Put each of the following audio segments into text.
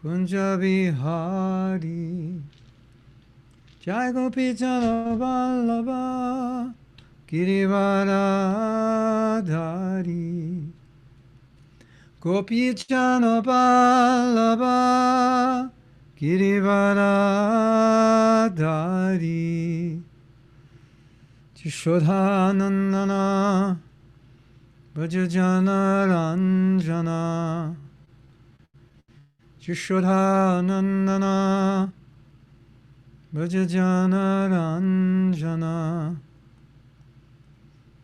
Kunja Bihari Jai Gopi Jana Vallabha Girivaradhari Gopi Jana Vallabha Girivaradhari Jishodhanandana Vrajajana Ranjana Jishodhanandana Vrajajana Ranjana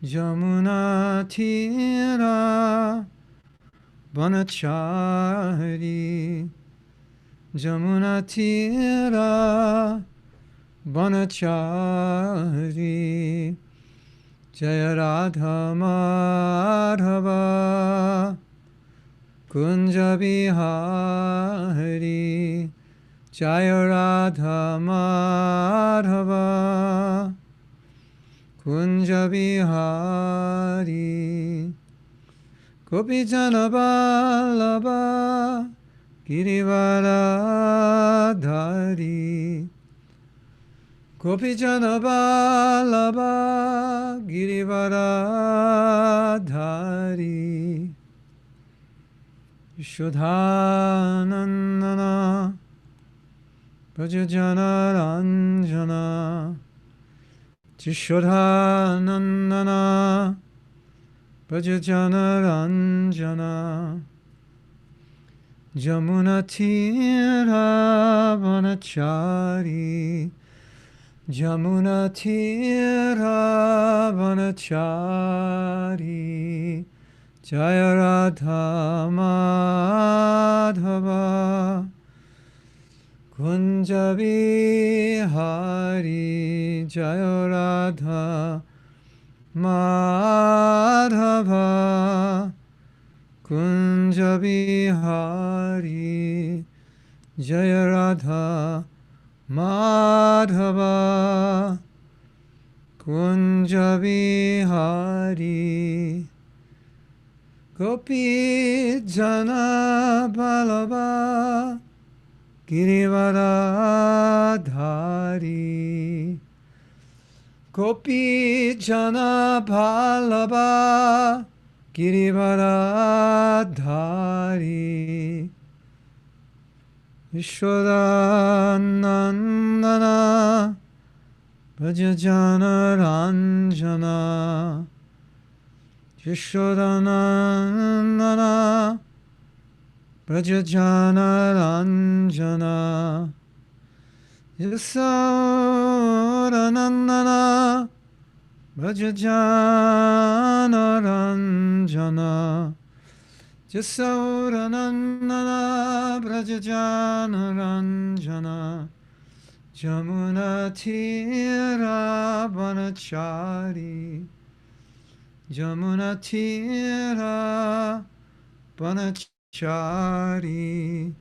Jamuna Tira Vanachari Jamuna Tira Vanachari Jaya Radha Madhava Kunja Bihari Jaya Radha Madhava Kunja Bihari Gopi Jana Vallabha Girivaradhari Gopi Jana Vallabha Girivaradhari Yashodhanandana Vrajajana Ranjana Yashodhanandana Vrajajana Ranjana Jamuna Tira Vanachari Jamuna Tira Vanachari Jaya Radha Madhava Kunja Bihari Jaya Radha Madhava Kunja Bihari Jaya Radha Madhava Kunja Bihari Gopi Jana Vallabha Girivaradhari Gopi Jana Vallabha Girivaradhari Yashodanandana Vrajajana Ranjana Yashodanandana Vrajajana Ranjana Yashodanandana Vrajajana Ranjana Yashodanandana Vrajajana Ranjana Jamuna Tira Vanachari Jamuna Tira Vanachari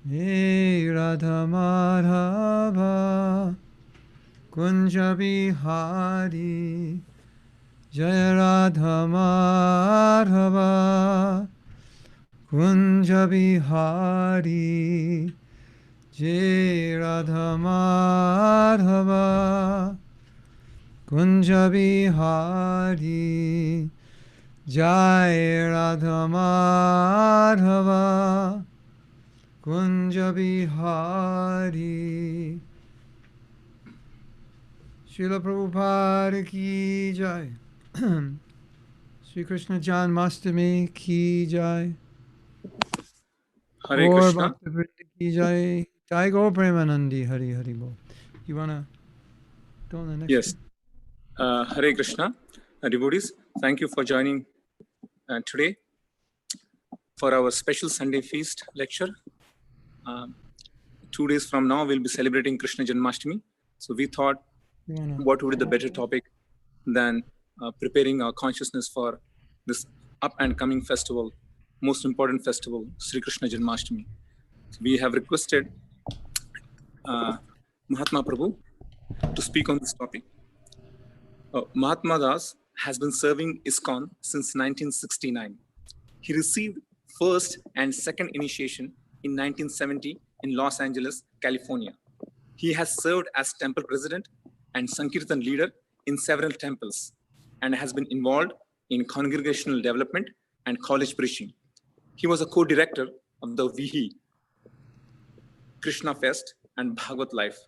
Hey Radha Madhava Kunja Bihari Jaya Radha Madhava Kunja Bihari Jai Radha Madhava Kunja Bihari Jai Radha Madhava Kunja Bihari Srila Prabhupada ki jai Shri Krishna Janmastami ki jai Hare Gaur Krishna. Bhaktivinoda ki jai Jai Gaur Premanandi Hari Hari Bol. You wanna go on the next Yes. one? Hare Krishna. Devotees, thank you for joining today for our special Sunday feast lecture. 2 days from now, we'll be celebrating Krishna Janmastami. So we thought, what would be the better topic than preparing our consciousness for this up and coming festival, most important festival, Sri Krishna Janmastami. So we have requested Mahatma Prabhu to speak on this topic. Mahatma Das has been serving ISKCON since 1969. He received first and second initiation in 1970 in Los Angeles, California. He has served as temple president and Sankirtan leader in several temples and has been involved in congregational development and college preaching. He was a co-director of the Vihi, Krishna Fest, and Bhagavad Life.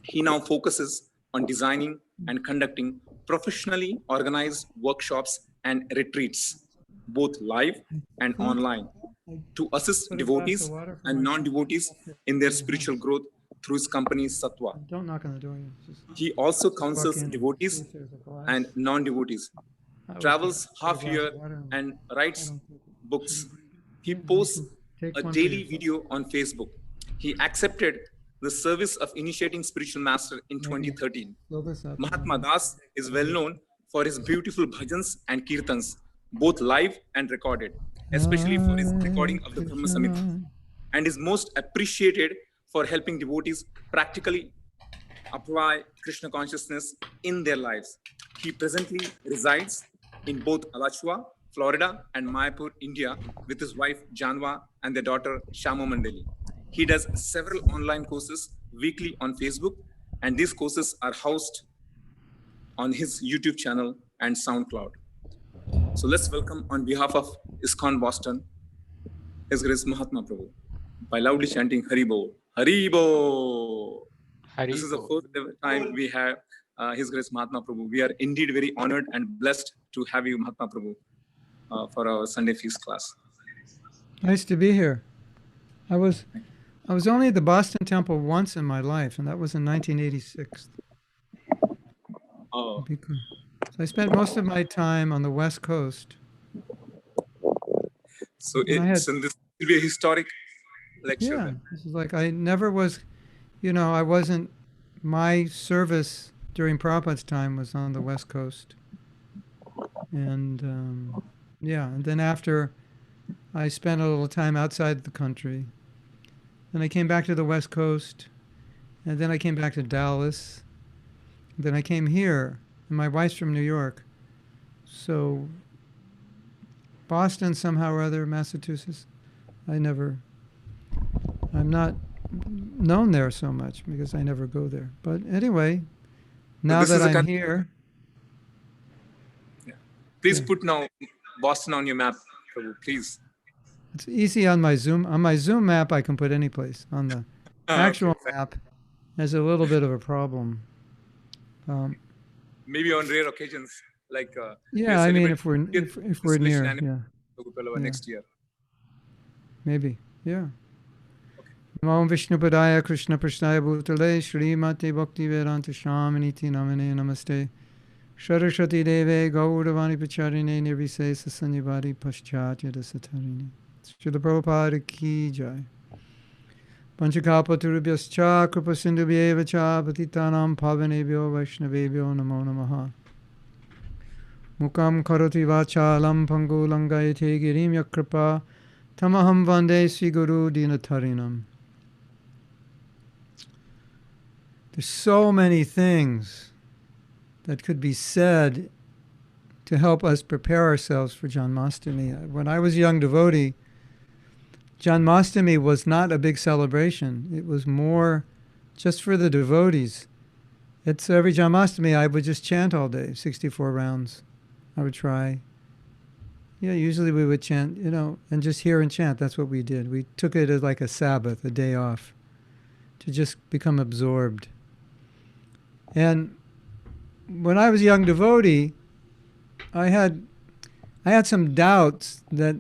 He now focuses on designing and conducting professionally organized workshops and retreats, both live and online, to assist devotees and non-devotees in their spiritual growth through his company Sattva. Don't knock on the door. He also counsels devotees and non-devotees, travels half year and writes books. He posts a daily video on Facebook. He accepted the service of initiating spiritual master in 2013. Mahatma Das is well known for his beautiful bhajans and kirtans, both live and recorded, especially for his recording of the Brahma Samhita, and is most appreciated for helping devotees practically apply Krishna consciousness in their lives. He presently resides in both Alachua, Florida, and Mayapur, India, with his wife Janwa and their daughter Shama Mandali. He does several online courses weekly on Facebook, and these courses are housed on his YouTube channel and SoundCloud. So let's welcome, on behalf of ISKCON Boston, His Grace Mahatma Prabhu, by loudly chanting Haribo, Haribo. This is the first time we have His Grace Mahatma Prabhu. We are indeed very honored and blessed to have you, Mahatma Prabhu, for our Sunday feast class. Nice to be here. I was only at the Boston Temple once in my life, and that was in 1986. Oh. So I spent most of my time on the West Coast. So this will be a historic lecture. Yeah, then. this is like I never was, I wasn't, my service during Prabhupada's time was on the West Coast. And and then after I spent a little time outside the country. Then I came back to the West Coast, and then I came back to Dallas. Then I came here, and my wife's from New York. So Boston somehow or other, Massachusetts, I'm not known there so much because I never go there. But anyway, now that I'm here. Yeah. Please put now Boston on your map, Prabhu, please. It's easy on my Zoom. On my Zoom map, I can put any place. On the actual map, there's a little bit of a problem. Maybe on rare occasions, like I mean, if we're near, next year. Maybe, yeah. Namo Vishnupadaya Krishna Prashnaya Bhutale Srimati Bhakti Vedanta Shamaniti Namane Namaste Saraswati Deve Gauravani Pacharine Nirvisesa Sanyavadi Paschatya Dasatarine. Srila Prabhupada Ki Jai. Panchakalpatarubhyascha Kripasindubhyeva cha Patitanam Pavanebhyo Vaishnavebhyo Namo Namaha. Mukam Karoti Vachalam Pangulangayate Girim Yakripa Tamaham Vande Sri Guru Dinatarinam. There's so many things that could be said to help us prepare ourselves for Janmastami. When I was a young devotee, Janmastami was not a big celebration. It was more just for the devotees. It's every Janmastami I would just chant all day, 64 rounds. I would try. Yeah, usually we would chant, and just hear and chant. That's what we did. We took it as like a Sabbath, a day off, to just become absorbed. And when I was a young devotee, I had some doubts that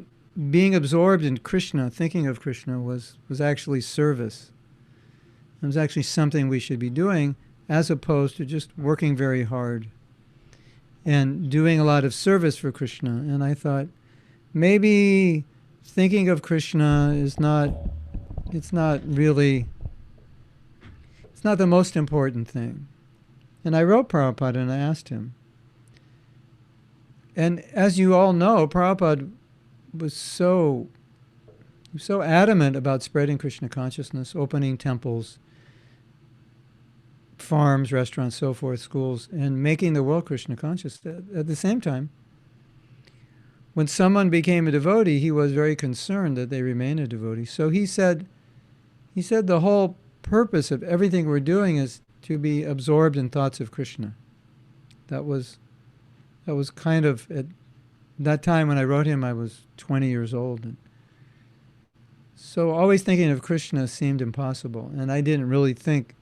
being absorbed in Krishna, thinking of Krishna, was actually service. It was actually something we should be doing, as opposed to just working very hard and doing a lot of service for Krishna. And I thought, maybe thinking of Krishna it's not the most important thing. And I wrote Prabhupada and I asked him. And as you all know, Prabhupada was so adamant about spreading Krishna consciousness, opening temples, farms, restaurants, so forth, schools, and making the world Krishna conscious. At the same time, when someone became a devotee, he was very concerned that they remain a devotee. So he said the whole purpose of everything we're doing is to be absorbed in thoughts of Krishna. That was kind of, at that time when I wrote him, I was 20 years old. And so always thinking of Krishna seemed impossible. And I didn't really think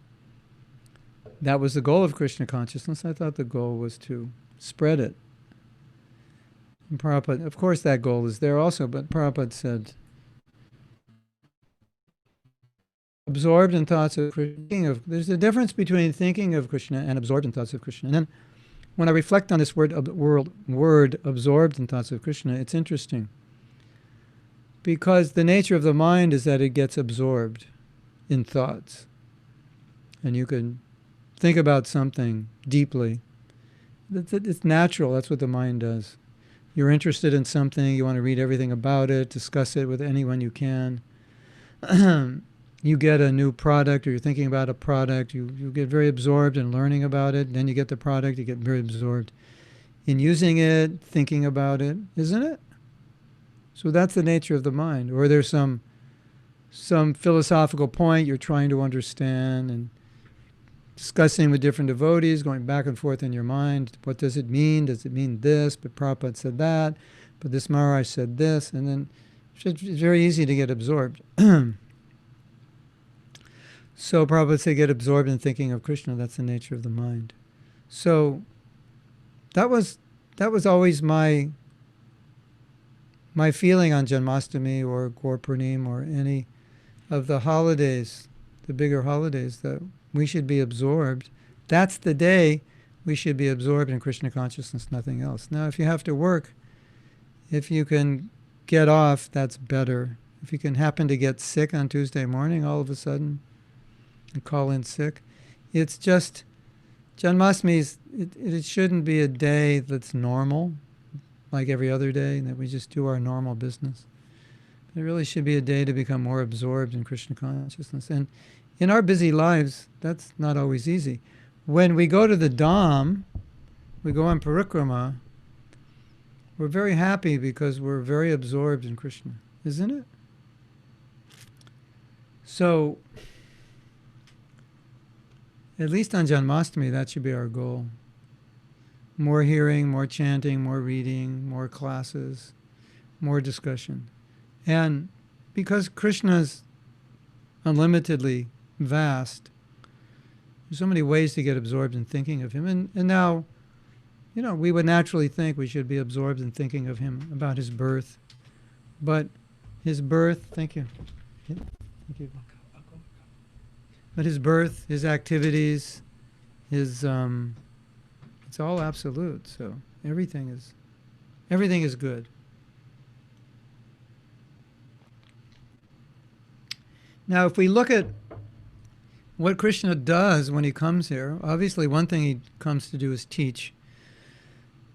that was the goal of Krishna consciousness. I thought the goal was to spread it. And Prabhupada, of course that goal is there also, but Prabhupada said, absorbed in thoughts of Krishna. There's a difference between thinking of Krishna and absorbed in thoughts of Krishna. And then when I reflect on this word absorbed in thoughts of Krishna, it's interesting. Because the nature of the mind is that it gets absorbed in thoughts. And you can think about something deeply. It's natural, that's what the mind does. You're interested in something, you want to read everything about it, discuss it with anyone you can. You get a new product, or you're thinking about a product, you get very absorbed in learning about it, then you get the product, you get very absorbed in using it, thinking about it, isn't it? So that's the nature of the mind. Or there's some philosophical point you're trying to understand and discussing with different devotees, going back and forth in your mind. What does it mean? Does it mean this? But Prabhupada said that. But this Maharaj said this. And then it's very easy to get absorbed. So Prabhupada said get absorbed in thinking of Krishna. That's the nature of the mind. So that was always my feeling on Janmastami or Gaur Purnima or any of the holidays, the bigger holidays, that we should be absorbed. That's the day we should be absorbed in Krishna consciousness, nothing else. Now, if you have to work, if you can get off, that's better. If you can happen to get sick on Tuesday morning all of a sudden and call in sick, it's just, Janmastami, it shouldn't be a day that's normal, like every other day, that we just do our normal business. It really should be a day to become more absorbed in Krishna consciousness. And in our busy lives, that's not always easy. When we go to the Dham, we go on parikrama, we're very happy because we're very absorbed in Krishna, isn't it? So, at least on Janmastami, that should be our goal. More hearing, more chanting, more reading, more classes, more discussion. And because Krishna's unlimitedly vast, there's so many ways to get absorbed in thinking of him. And now, we would naturally think we should be absorbed in thinking of him, about his birth. But his birth, thank you. Thank you. But his birth, his activities, it's all absolute. So everything is good. Now, if we look at what Krishna does when he comes here, obviously one thing he comes to do is teach.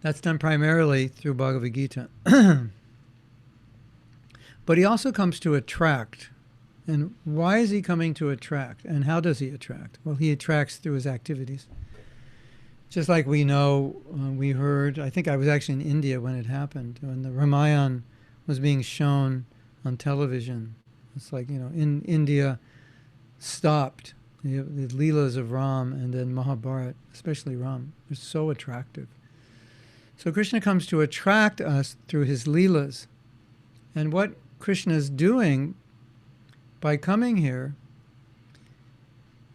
That's done primarily through Bhagavad Gita. But he also comes to attract. And why is he coming to attract? And how does he attract? Well, he attracts through his activities. Just like we know, we heard, I think I was actually in India when it happened, when the Ramayana was being shown on television. It's like, in India, stopped. The Leelas of Ram and then Mahabharata, especially Ram, are so attractive. So Krishna comes to attract us through his Leelas. And what Krishna is doing by coming here,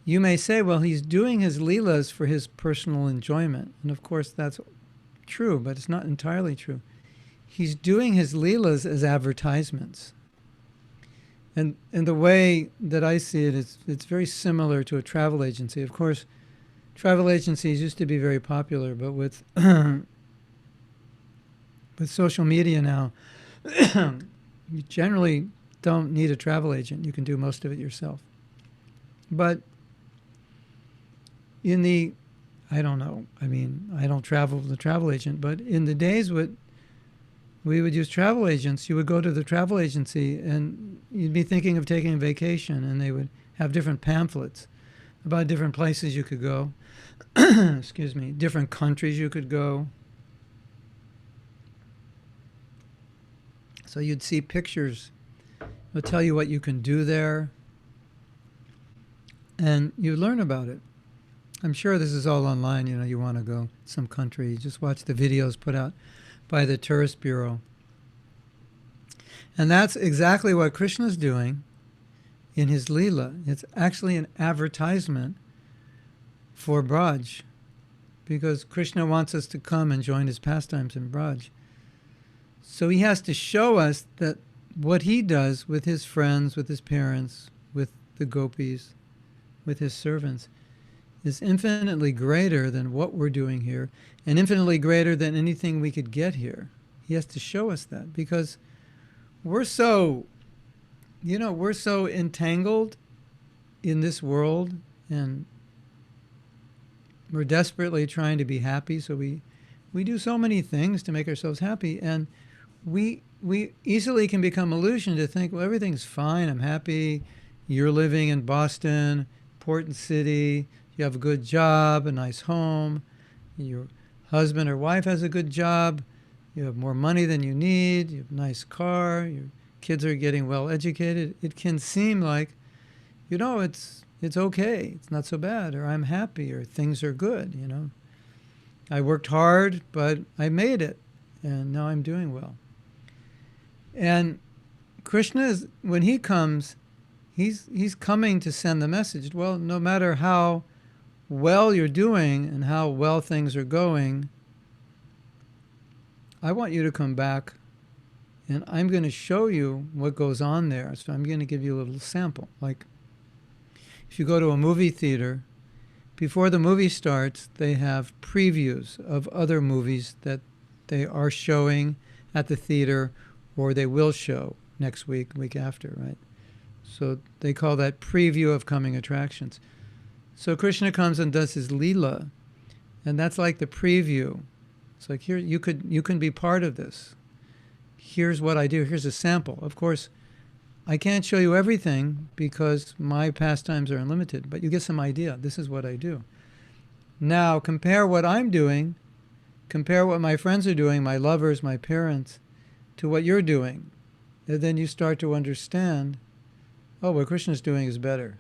you may say, well, he's doing his Leelas for his personal enjoyment. And of course that's true, but it's not entirely true. He's doing his Leelas as advertisements. And the way that I see it is, it's very similar to a travel agency. Of course, travel agencies used to be very popular, but with social media now, you generally don't need a travel agent. You can do most of it yourself. But I don't know. I mean, I don't travel with a travel agent, but in the days we would use travel agents. You would go to the travel agency and you'd be thinking of taking a vacation, and they would have different pamphlets about different places you could go. Excuse me, different countries you could go. So you'd see pictures. It'll tell you what you can do there. And you learn about it. I'm sure this is all online. You know, you want to go some country, you just watch the videos put out by the Tourist Bureau. And that's exactly what Krishna's doing in his Leela. It's actually an advertisement for Braj, because Krishna wants us to come and join his pastimes in Braj. So he has to show us that what he does with his friends, with his parents, with the gopis, with his servants, is infinitely greater than what we're doing here, and infinitely greater than anything we could get here. He has to show us that, because we're so entangled in this world, and we're desperately trying to be happy, so we do so many things to make ourselves happy, and we easily can become illusioned to think, well, everything's fine, I'm happy, you're living in Boston, important city, you have a good job, a nice home, your husband or wife has a good job, you have more money than you need, you have a nice car, your kids are getting well educated. It can seem like, it's okay, it's not so bad, or I'm happy, or things are good, I worked hard, but I made it, and now I'm doing well. And Krishna, when he comes, he's coming to send the message. Well, no matter how well you're doing and how well things are going, I want you to come back, and I'm going to show you what goes on there. So I'm going to give you a little sample. Like, if you go to a movie theater, before the movie starts, they have previews of other movies that they are showing at the theater, or they will show next week, week after, right? So they call that preview of coming attractions. So Krishna comes and does his Leela, and that's like the preview. It's like, here, you can be part of this. Here's what I do. Here's a sample. Of course, I can't show you everything because my pastimes are unlimited, but you get some idea. This is what I do. Now, compare what I'm doing, compare what my friends are doing, my lovers, my parents, to what you're doing. And then you start to understand, oh, what Krishna's doing is better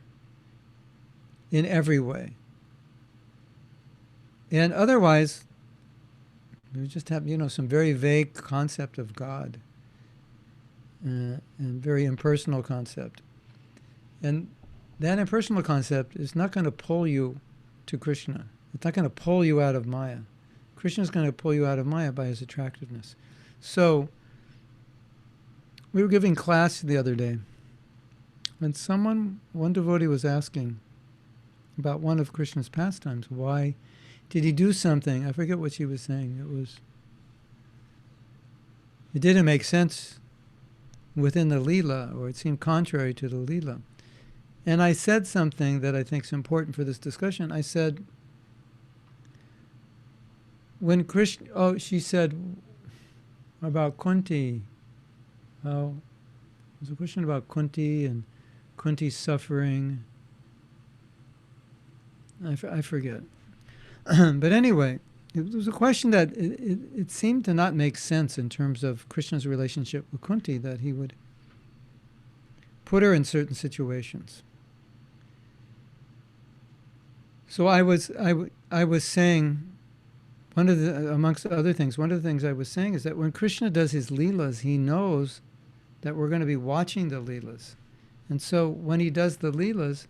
in every way. And otherwise, we just have, some very vague concept of God, and very impersonal concept. And that impersonal concept is not going to pull you to Krishna. It's not going to pull you out of Maya. Krishna's going to pull you out of Maya by his attractiveness. So, we were giving class the other day, and one devotee was asking about one of Krishna's pastimes. Why did he do something? I forget what she was saying. It didn't make sense within the Leela, or it seemed contrary to the Leela. And I said something that I think is important for this discussion. I said, she said about Kunti. Oh, there's a question about Kunti and Kunti's suffering. I forget. But anyway, it was a question that it seemed to not make sense in terms of Krishna's relationship with Kunti, that he would put her in certain situations. So I was saying, amongst other things, one of the things I was saying is that when Krishna does his Leelas, he knows that we're going to be watching the Leelas. And so when he does the Leelas,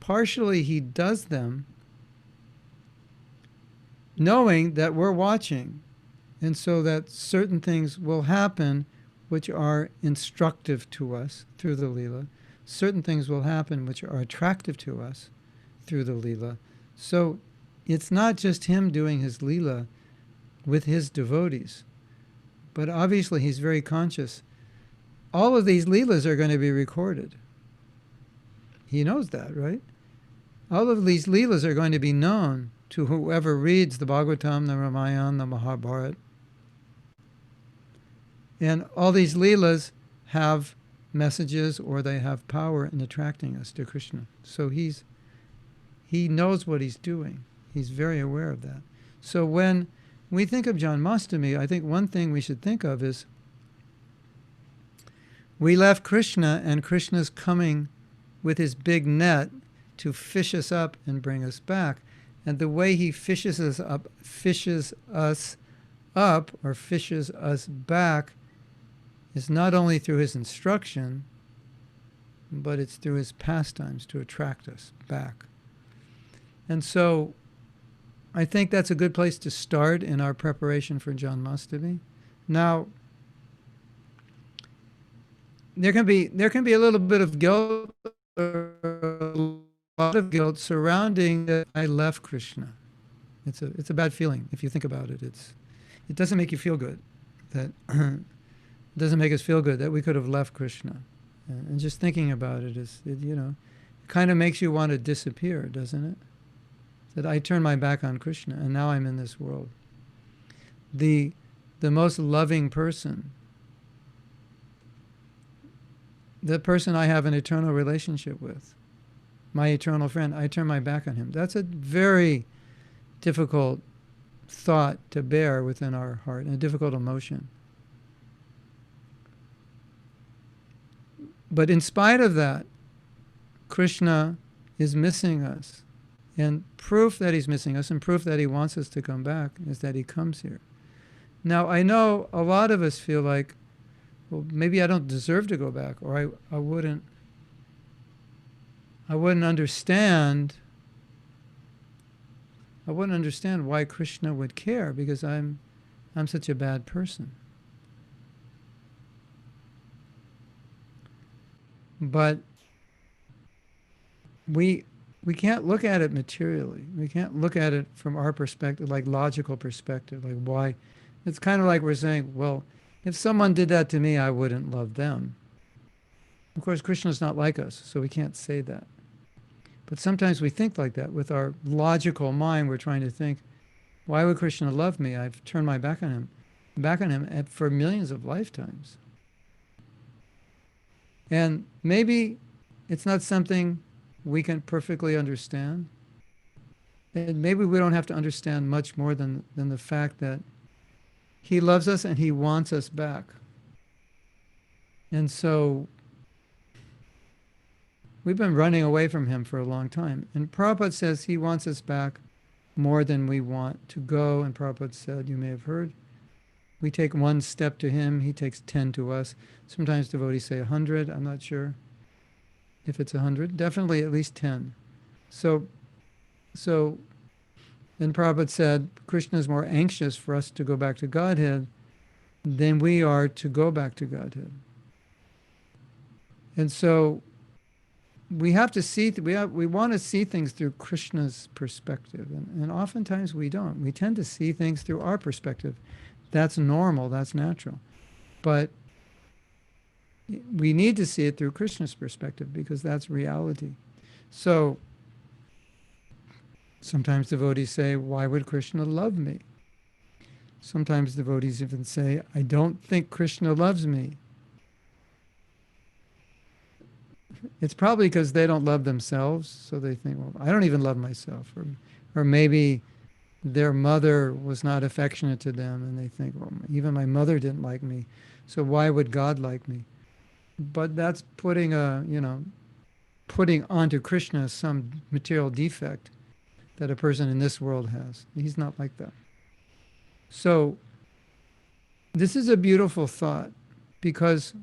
partially he does them knowing that we're watching, and so that certain things will happen which are instructive to us through the Leela. Certain things will happen which are attractive to us through the Leela. So it's not just him doing his Leela with his devotees, but obviously he's very conscious. All of these Leelas are going to be recorded. He knows that, right? All of these Leelas are going to be known to whoever reads the Bhagavatam, the Ramayana, the Mahabharata. And all these Leelas have messages, or they have power in attracting us to Krishna. So he knows what he's doing. He's very aware of that. So when we think of Janmastami, I think one thing we should think of is We left Krishna, and Krishna's coming with his big net to fish us up and bring us back. And the way he fishes us up, or fishes us back, is not only through his instruction, but it's through his pastimes to attract us back. And so I think that's a good place to start in our preparation for Janmastami. Now, there can be a little bit of guilt, or a lot of guilt surrounding that I left Krishna. It's a bad feeling if you think about it. It doesn't make you feel good. That it doesn't make us feel good that we could have left Krishna. And just thinking about it it kind of makes you want to disappear, doesn't it? That I turned my back on Krishna and now I'm in this world. The most loving person, the person I have an eternal relationship with, my eternal friend, I turn my back on him. That's a very difficult thought to bear within our heart, and a difficult emotion. But in spite of that, Krishna is missing us. And proof that he's missing us and proof that he wants us to come back is that he comes here. Now, I know a lot of us feel like, well, maybe I don't deserve to go back, or I wouldn't understand. I wouldn't understand why Krishna would care, because I'm such a bad person. But we can't look at it materially. We can't look at it from our perspective, like logical perspective, like why. It's kind of like we're saying, well, if someone did that to me, I wouldn't love them. Of course, Krishna's not like us, so we can't say that. But sometimes we think like that. With our logical mind, we're trying to think, why would Krishna love me? I've turned my back on him for millions of lifetimes. And maybe it's not something we can perfectly understand. And maybe we don't have to understand much more than the fact that he loves us and he wants us back. And so we've been running away from him for a long time. And Prabhupada says he wants us back more than we want to go. And Prabhupada said, you may have heard, we take one step to him, he takes 10 to us. Sometimes devotees say 100. I'm not sure if it's 100. Definitely at least 10. So then Prabhupada said, Krishna is more anxious for us to go back to Godhead than we are to go back to Godhead. And so we have to see, we want to see things through Krishna's perspective. And oftentimes we don't. We tend to see things through our perspective. That's normal, that's natural. But we need to see it through Krishna's perspective, because that's reality. So sometimes devotees say, why would Krishna love me? Sometimes devotees even say, I don't think Krishna loves me. It's probably because they don't love themselves, so they think, well, I don't even love myself. Or maybe their mother was not affectionate to them, and they think, well, even my mother didn't like me, so why would God like me? But that's putting onto Krishna some material defect that a person in this world has. He's not like that. So this is a beautiful thought, because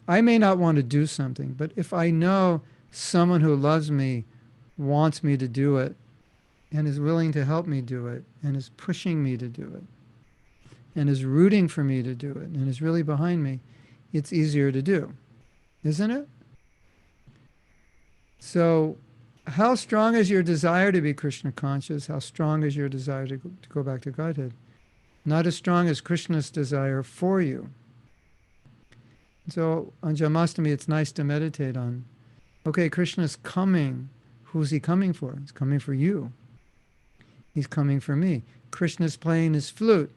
I may not want to do something, but if I know someone who loves me wants me to do it, and is willing to help me do it, and is pushing me to do it, and is rooting for me to do it, and is really behind me, it's easier to do, isn't it? So how strong is your desire to be Krishna conscious? How strong is your desire to go back to Godhead? Not as strong as Krishna's desire for you. So on Janmastami, it's nice to meditate on, okay, Krishna's coming. Who's he coming for? He's coming for you. He's coming for me. Krishna's playing his flute.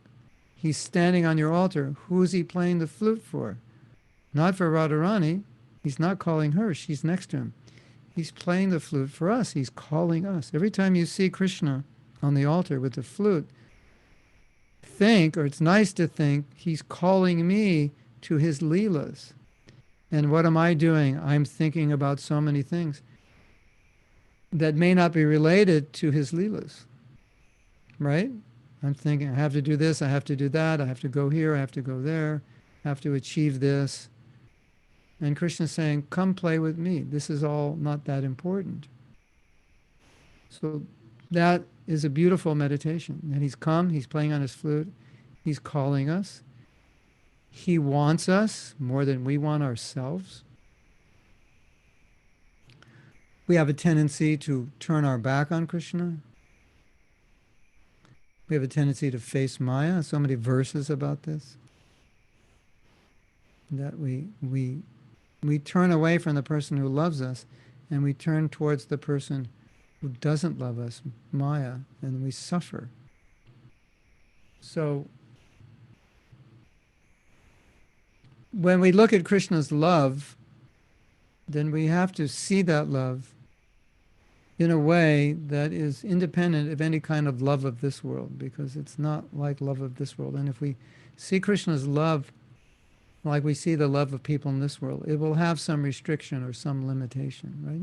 He's standing on your altar. Who's he playing the flute for? Not for Radharani. He's not calling her. She's next to him. He's playing the flute for us. He's calling us. Every time you see Krishna on the altar with the flute, think, or it's nice to think, he's calling me to his leelas. And what am I doing? I'm thinking about so many things that may not be related to his leelas, right? I'm thinking, I have to do this, I have to do that, I have to go here, I have to go there, I have to achieve this. And Krishna's saying, come play with me. This is all not that important. So that is a beautiful meditation. And he's come, he's playing on his flute, he's calling us. He wants us more than we want ourselves. We have a tendency to turn our back on Krishna. We have a tendency to face Maya. So many verses about this. That we turn away from the person who loves us, and we turn towards the person who doesn't love us, Maya, and we suffer. So when we look at Krishna's love, then we have to see that love in a way that is independent of any kind of love of this world, because it's not like love of this world. And if we see Krishna's love like we see the love of people in this world, it will have some restriction or some limitation, right?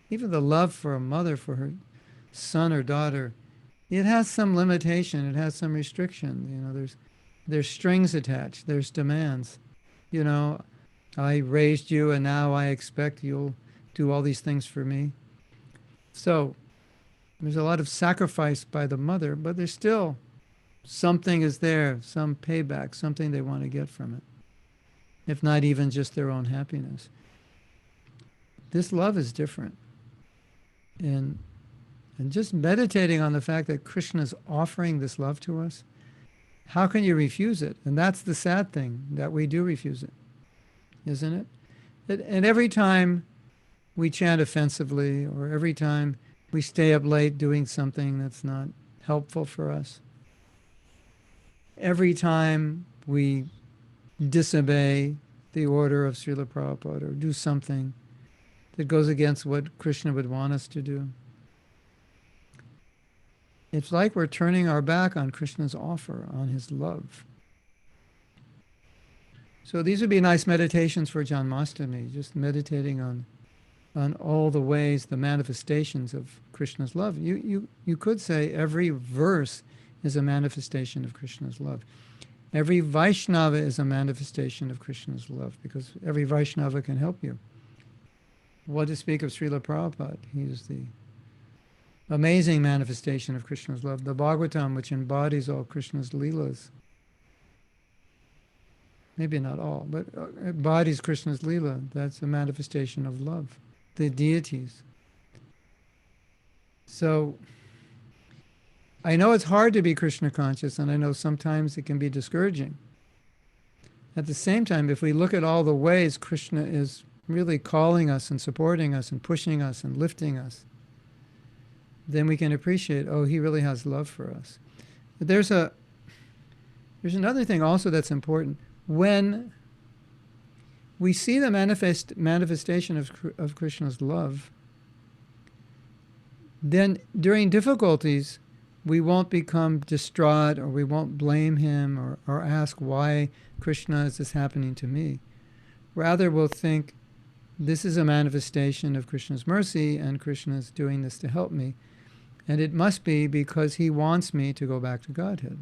Even the love for a mother for her son or daughter, it has some limitation, it has some restriction. You know, there's strings attached, there's demands. You know, I raised you and now I expect you'll do all these things for me. So there's a lot of sacrifice by the mother, but there's still something is there, some payback, something they want to get from it, if not even just their own happiness. This love is different. And just meditating on the fact that Krishna is offering this love to us, how can you refuse it? And that's the sad thing, that we do refuse it, isn't it? And every time we chant offensively, or every time we stay up late doing something that's not helpful for us, every time we disobey the order of Srila Prabhupada or do something that goes against what Krishna would want us to do, it's like we're turning our back on Krishna's offer, on his love. So these would be nice meditations for Janmastami, just meditating on all the ways, the manifestations of Krishna's love. You could say every verse is a manifestation of Krishna's love. Every Vaishnava is a manifestation of Krishna's love, because every Vaishnava can help you. What to speak of Srila Prabhupada? He is the amazing manifestation of Krishna's love. The Bhagavatam, which embodies all Krishna's leelas. Maybe not all, but embodies Krishna's leela. That's a manifestation of love. The deities. So I know it's hard to be Krishna conscious, and I know sometimes it can be discouraging. At the same time, if we look at all the ways Krishna is really calling us and supporting us and pushing us and lifting us, then we can appreciate, oh, he really has love for us. But there's another thing also that's important. When we see the manifestation of Krishna's love, then during difficulties, we won't become distraught, or we won't blame him or ask, why, Krishna, is this happening to me? Rather, we'll think, this is a manifestation of Krishna's mercy, and Krishna is doing this to help me. And it must be because he wants me to go back to Godhead.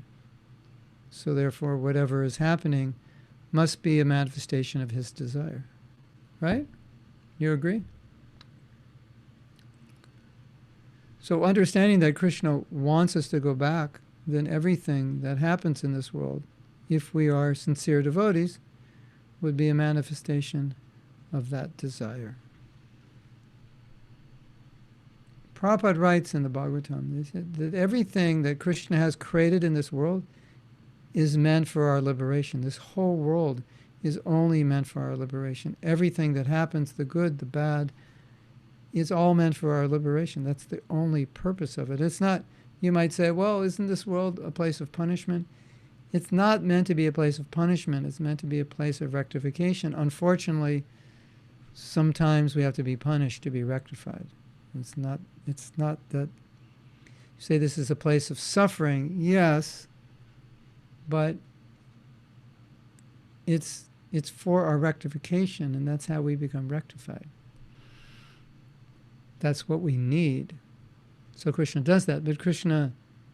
So therefore, whatever is happening must be a manifestation of his desire. Right? You agree? So understanding that Krishna wants us to go back, then everything that happens in this world, if we are sincere devotees, would be a manifestation of that desire. Prabhupada writes in the Bhagavatam that everything that Krishna has created in this world is meant for our liberation. This whole world is only meant for our liberation. Everything that happens, the good, the bad, is all meant for our liberation. That's the only purpose of it. It's not, you might say, well, isn't this world a place of punishment? It's not meant to be a place of punishment. It's meant to be a place of rectification. Unfortunately, sometimes we have to be punished to be rectified. It's not that you say this is a place of suffering, yes, but it's It's for our rectification, and that's how we become rectified. That's what we need. So Krishna does that, but Krishna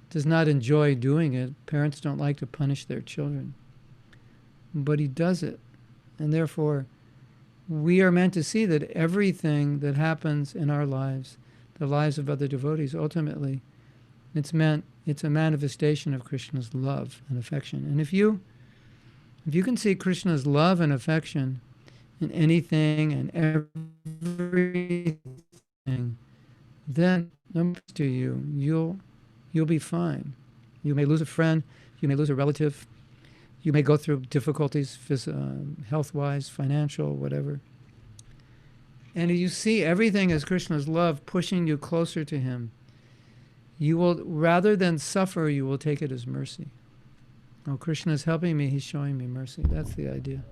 does not enjoy doing it. Parents don't like to punish their children. But he does it. And therefore, we are meant to see that everything that happens in our lives, the lives of other devotees, ultimately, it's a manifestation of Krishna's love and affection. And if you can see Krishna's love and affection in anything and everything, then to you'll be fine. You may lose a friend, you may lose a relative, you may go through difficulties, health-wise, financial, whatever. And if you see everything as Krishna's love pushing you closer to him, you will, rather than suffer, you will take it as mercy. Oh, Krishna is helping me, he's showing me mercy. That's the idea.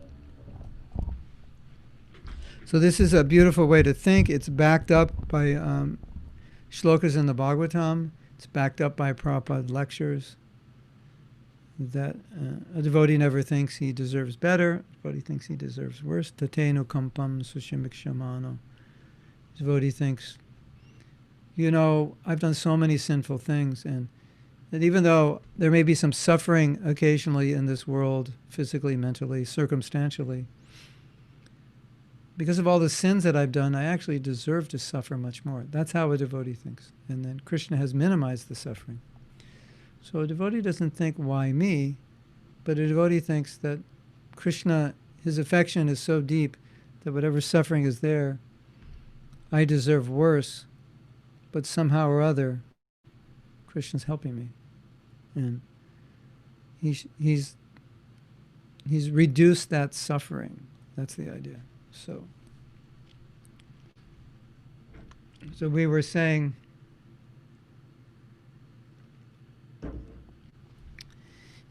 So this is a beautiful way to think. It's backed up by shlokas in the Bhagavatam. It's backed up by Prabhupada lectures. That a devotee never thinks he deserves better. A devotee thinks he deserves worse. Tatenu kampam sushimikshamano. Devotee thinks, I've done so many sinful things, and that even though there may be some suffering occasionally in this world, physically, mentally, circumstantially, because of all the sins that I've done, I actually deserve to suffer much more. That's how a devotee thinks. And then Krishna has minimized the suffering. So a devotee doesn't think, why me? But a devotee thinks that Krishna, his affection is so deep that whatever suffering is there, I deserve worse, but somehow or other, Krishna's helping me. And he's reduced that suffering. That's the idea. So we were saying,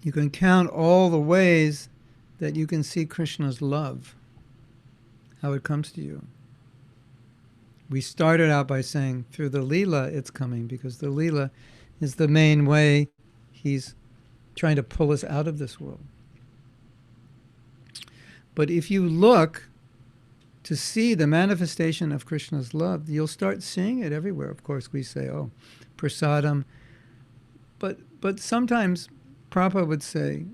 you can count all the ways that you can see Krishna's love, how it comes to you. We started out by saying through the Leela it's coming, because the Leela is the main way he's trying to pull us out of this world. But if you look to see the manifestation of Krishna's love, you'll start seeing it everywhere. Of course, we say, oh, prasadam. But sometimes Prabhupada would say,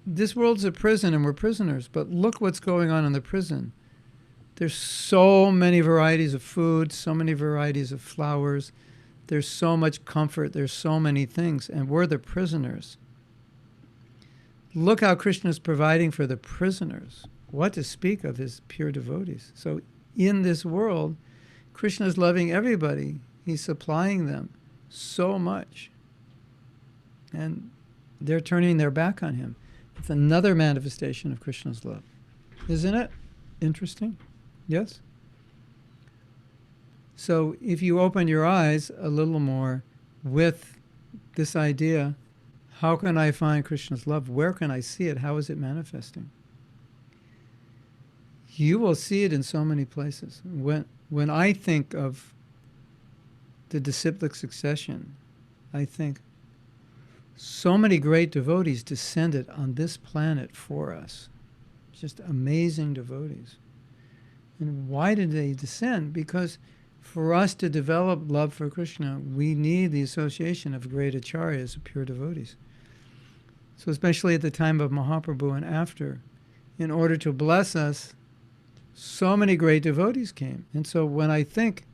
this world's a prison and we're prisoners, but look what's going on in the prison. There's so many varieties of food, so many varieties of flowers. There's so much comfort. There's so many things, and we're the prisoners. Look how Krishna is providing for the prisoners. What to speak of his pure devotees. So in this world, Krishna is loving everybody. He's supplying them so much. And they're turning their back on him. It's another manifestation of Krishna's love. Isn't it interesting? Yes? So if you open your eyes a little more with this idea, how can I find Krishna's love? Where can I see it? How is it manifesting? You will see it in so many places. When I think of the disciplic succession, I think so many great devotees descended on this planet for us. Just amazing devotees. And why did they descend? Because for us to develop love for Krishna, we need the association of great acharyas, pure devotees. So especially at the time of Mahaprabhu and after, in order to bless us, so many great devotees came. And so when I think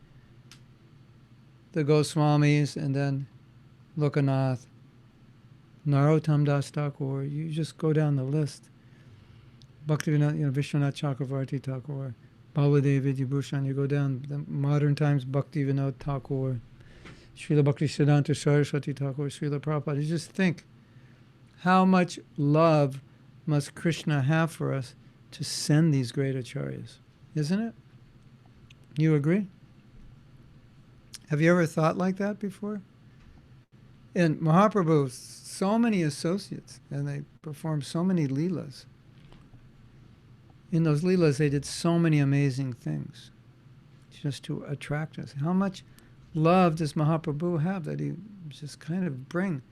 the Goswamis and then Lokanath, Narottam Das Thakur, you just go down the list. Bhaktivinoda, Vishwanath Chakravarti Thakur, Baladev Vidyabhushan, you go down the modern times, Bhaktivinoda Thakur, Srila Bhaktisiddhanta Saraswati Thakur, Srila Prabhupada. You just think, how much love must Krishna have for us to send these great acharyas? Isn't it? You agree? Have you ever thought like that before? And Mahaprabhu, so many associates, and they performed so many leelas. In those leelas, they did so many amazing things just to attract us. How much love does Mahaprabhu have that he just kind of bring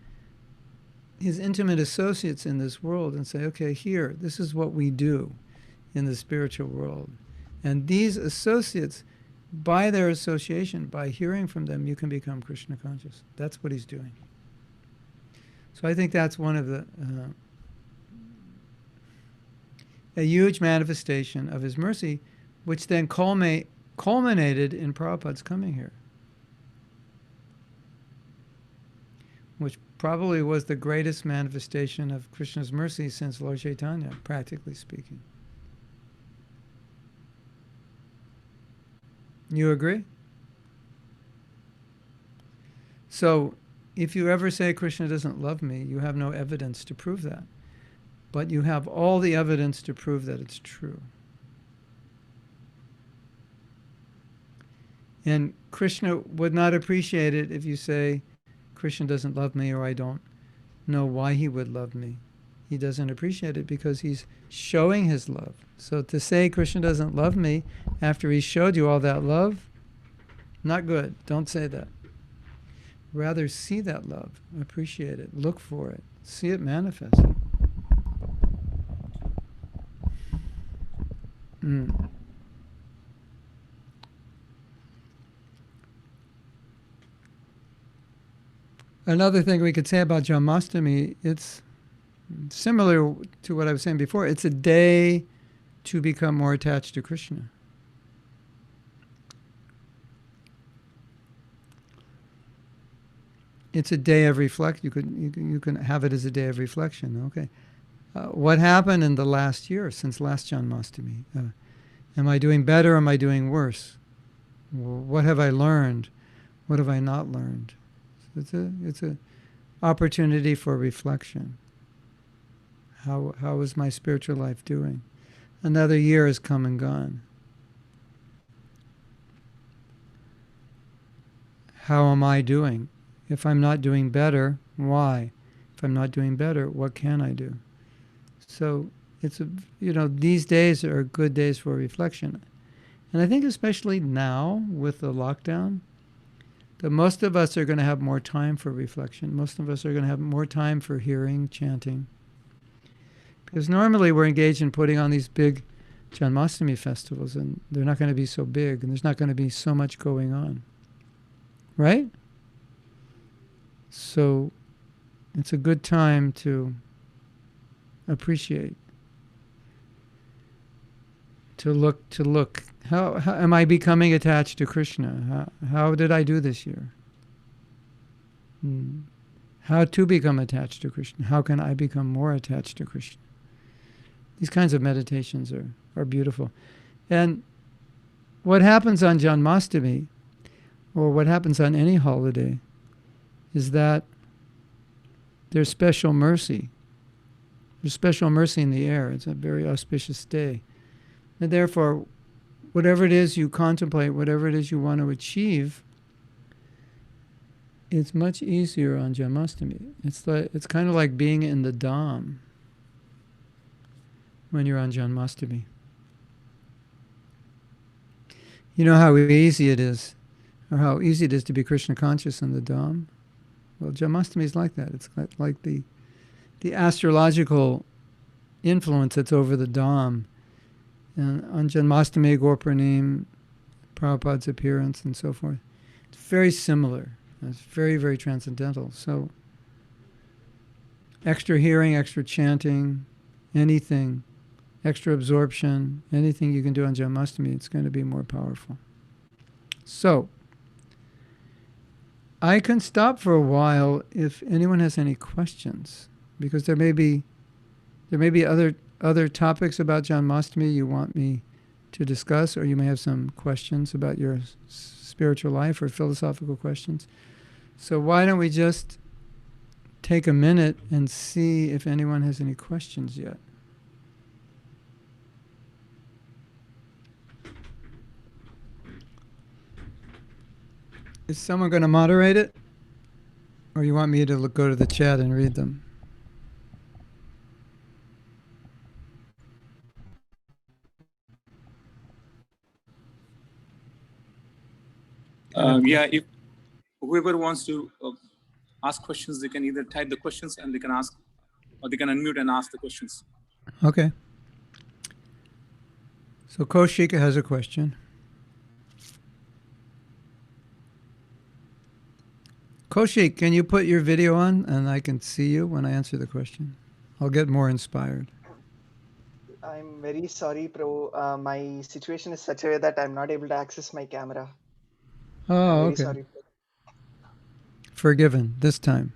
his intimate associates in this world and say, okay, here, this is what we do in the spiritual world. And these associates, by their association, by hearing from them, you can become Krishna conscious. That's what he's doing. So I think that's one of the, a huge manifestation of his mercy, which then culminated in Prabhupada's coming here, which probably was the greatest manifestation of Krishna's mercy since Lord Chaitanya, practically speaking. You agree? So, if you ever say Krishna doesn't love me, you have no evidence to prove that. But you have all the evidence to prove that it's true. And Krishna would not appreciate it if you say, Krishna doesn't love me, or I don't know why he would love me. He doesn't appreciate it because he's showing his love. So to say Krishna doesn't love me after he showed you all that love, not good. Don't say that. Rather see that love, appreciate it, look for it, see it manifest. Another thing we could say about Janmastami, it's similar to what I was saying before. It's a day to become more attached to Krishna. It's a day of reflection. You can have it as a day of reflection. Okay, what happened in the last year since last Janmastami? Am I doing better? Am I doing worse? What have I learned? What have I not learned? It's a opportunity for reflection. How is my spiritual life doing? Another year has come and gone. How am I doing? If I'm not doing better, why? If I'm not doing better, what can I do? So these days are good days for reflection. And I think especially now with the lockdown, that most of us are going to have more time for reflection. Most of us are going to have more time for hearing, chanting. Because normally we're engaged in putting on these big Janmastami festivals, and they're not going to be so big, and there's not going to be so much going on. Right? So it's a good time to appreciate, to look. How am I becoming attached to Krishna? How did I do this year? How to become attached to Krishna? How can I become more attached to Krishna? These kinds of meditations are beautiful. And what happens on Janmastami, or what happens on any holiday, is that there's special mercy. There's special mercy in the air. It's a very auspicious day. And therefore, whatever it is you contemplate, whatever it is you want to achieve, it's much easier on Janmastami. It's kind of like being in the Dham when you're on Janmastami. You know how easy it is, or how easy it is to be Krishna conscious in the Dham? Well, Janmastami is like that. It's like the astrological influence that's over the Dham. And on Janmastami, Gorpranim, Prabhupada's appearance, and so forth. It's very similar. It's very, very transcendental. So, extra hearing, extra chanting, anything, extra absorption, anything you can do on Janmastami, it's going to be more powerful. So, I can stop for a while if anyone has any questions, because there may be other topics about Janmastami you want me to discuss, or you may have some questions about your spiritual life or philosophical questions. So why don't we just take a minute and see if anyone has any questions yet. Is someone going to moderate it? Or you want me to go to the chat and read them? Yeah, if whoever wants to ask questions, they can either type the questions and they can ask, or they can unmute and ask the questions. Okay. So Kaushik has a question. Kaushik, can you put your video on and I can see you when I answer the question? I'll get more inspired. I'm very sorry, Prabhu. My situation is such a way that I'm not able to access my camera. I'm Oh, very okay. sorry. Forgiven this time.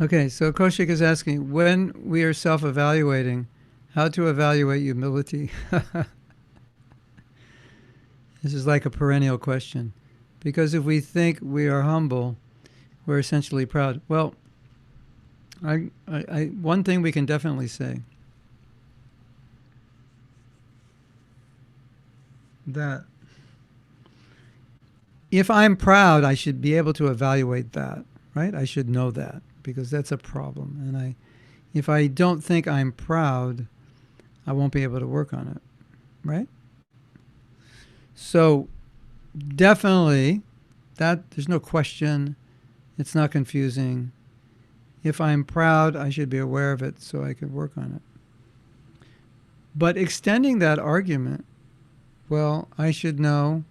Okay, so Kaushik is asking, when we are self-evaluating, how to evaluate humility? This is like a perennial question. Because if we think we are humble, we're essentially proud. Well, one thing we can definitely say, that if I'm proud, I should be able to evaluate that, right? I should know that, because that's a problem. And if I don't think I'm proud, I won't be able to work on it, right? So definitely, that there's no question. It's not confusing. If I'm proud, I should be aware of it so I can work on it. But extending that argument, well, I should know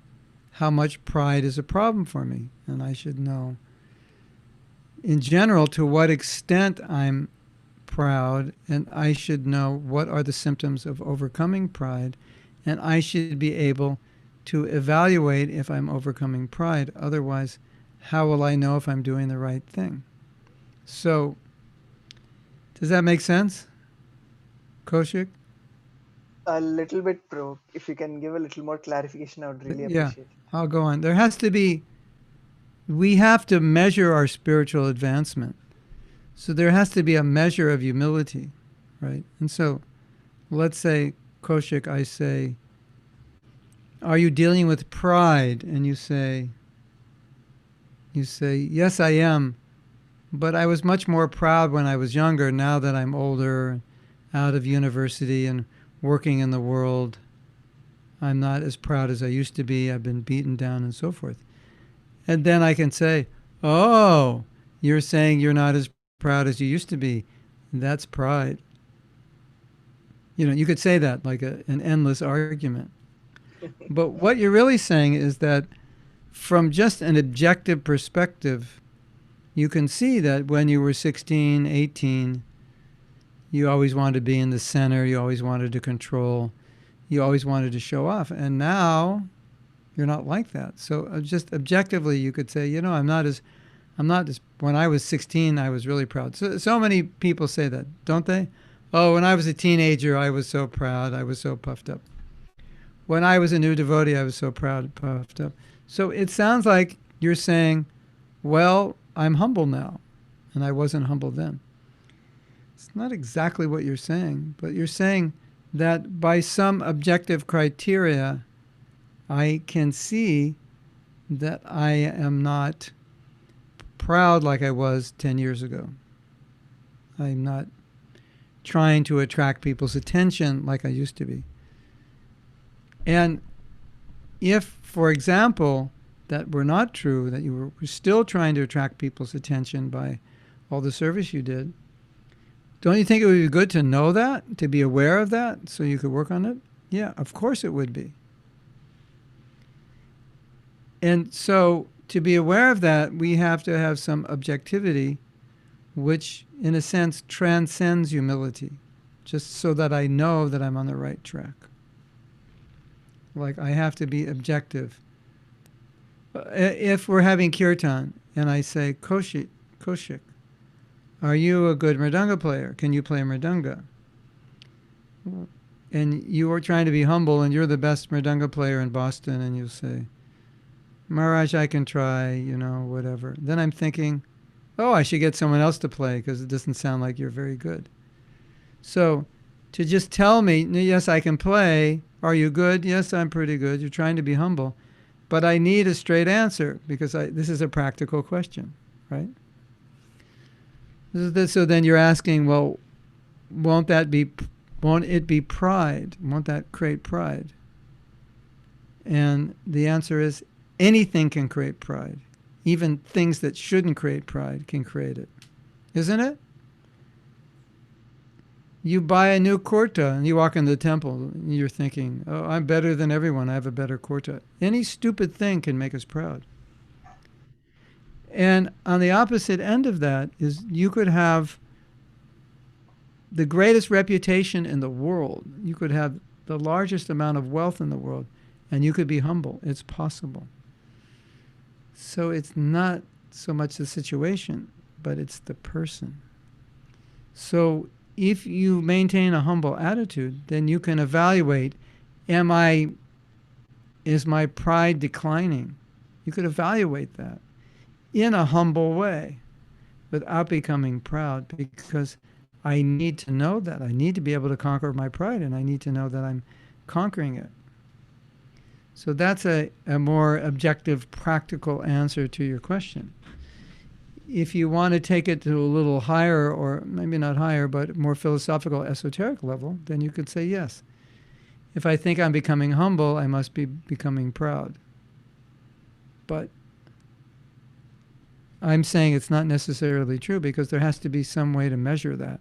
how much pride is a problem for me. And I should know, in general, to what extent I'm proud. And I should know what are the symptoms of overcoming pride. And I should be able to evaluate if I'm overcoming pride. Otherwise, how will I know if I'm doing the right thing? So, does that make sense, Kaushik? A little bit, Prabhu. If you can give a little more clarification, I would really Yeah, appreciate it. I'll go on. We have to measure our spiritual advancement. So there has to be a measure of humility, right? And so, let's say, Kaushik, I say, are you dealing with pride? And you say, yes, I am. But I was much more proud when I was younger. Now that I'm older, out of university and working in the world, I'm not as proud as I used to be. I've been beaten down and so forth. And then I can say, oh, you're saying you're not as proud as you used to be. That's pride. You could say that like an endless argument. But what you're really saying is that from just an objective perspective, you can see that when you were 16, 18, you always wanted to be in the center, you always wanted to control, you always wanted to show off. And now you're not like that. So just objectively, you could say, I'm not as, when I was 16, I was really proud. So many people say that, don't they? Oh, when I was a teenager, I was so proud, I was so puffed up. When I was a new devotee, I was so proud and puffed up. So it sounds like you're saying, well, I'm humble now, and I wasn't humble then. It's not exactly what you're saying, but you're saying that by some objective criteria, I can see that I am not proud like I was 10 years ago. I'm not trying to attract people's attention like I used to be. And if, for example, that were not true, that you were still trying to attract people's attention by all the service you did, don't you think it would be good to know that, to be aware of that, so you could work on it? Yeah, of course it would be. And so to be aware of that, we have to have some objectivity, which in a sense transcends humility, just so that I know that I'm on the right track. Like I have to be objective. If we're having kirtan and I say, Kaushik, are you a good mridanga player? Can you play mridanga? And you are trying to be humble and you're the best mridanga player in Boston, and you say, Maharaj, I can try, whatever. Then I'm thinking, oh, I should get someone else to play because it doesn't sound like you're very good. So to just tell me, yes, I can play. Are you good? Yes, I'm pretty good. You're trying to be humble. But I need a straight answer because this is a practical question, right? So then you're asking, well, won't it be pride? Won't that create pride? And the answer is anything can create pride. Even things that shouldn't create pride can create it. Isn't it? You buy a new kurta and you walk in the temple and you're thinking, oh, I'm better than everyone. I have a better kurta. Any stupid thing can make us proud. And on the opposite end of that is you could have the greatest reputation in the world. You could have the largest amount of wealth in the world, and you could be humble. It's possible. So it's not so much the situation, but it's the person. So if you maintain a humble attitude, then you can evaluate, is my pride declining? You could evaluate that in a humble way without becoming proud, because I need to know that. I need to be able to conquer my pride, and I need to know that I'm conquering it. So that's a more objective, practical answer to your question. If you want to take it to a little higher, or maybe not higher, but more philosophical, esoteric level, then you could say yes. If I think I'm becoming humble, I must be becoming proud. But I'm saying it's not necessarily true, because there has to be some way to measure that,